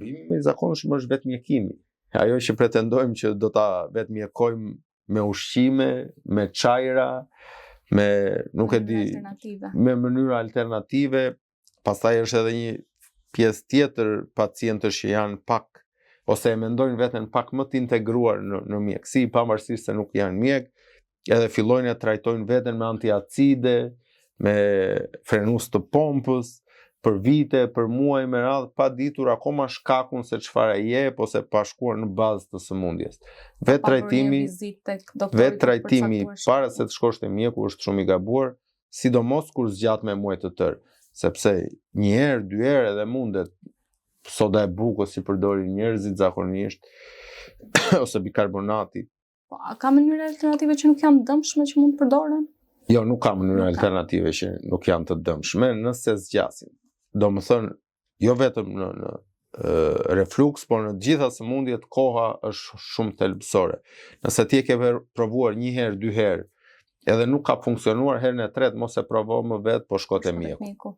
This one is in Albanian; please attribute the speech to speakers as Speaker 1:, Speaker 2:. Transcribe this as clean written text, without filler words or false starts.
Speaker 1: Shërbimi i zakonshëm është vetë mjekimi. Ajo që pretendojmë që do ta vetë mjekojmë me ushqime, me çajra, nuk e di, me mënyra alternative. Pastaj është edhe një pjesë tjetër pacientësh që janë pak ose e mendojnë veten pak më të integruar në mjekësi, pavarësisht se nuk janë mjek, edhe fillojnë e trajtojnë veten me antiacide, me frenus të pompës, për vite, për muaj me radhë, pa ditur akoma shkakun se çfarë jep ose pa shkuar në bazë të sëmundjes. Vetë trajtimi para se të shkosh te mjeku është shumë i gabuar, sidomos kur zgjat me muaj të tërë, sepse një herë, dy herë edhe mundet soda e bukës si përdorin njerëzit zakonisht, ose bikarbonati.
Speaker 2: Ka mënyra alternative që nuk janë dëmshme që mund të përdoren?
Speaker 1: Jo, nuk ka mënyra alternative që nuk janë të dëmshme nëse zgjasin. Do më thënë, jo vetëm në refluks, por në gjitha sëmundjet koha është shumë thelbësore. Nëse ti e ke provuar një herë, dy herë, edhe nuk ka funksionuar herën e tretë, mos e provo më vetë, po shko te mjeku.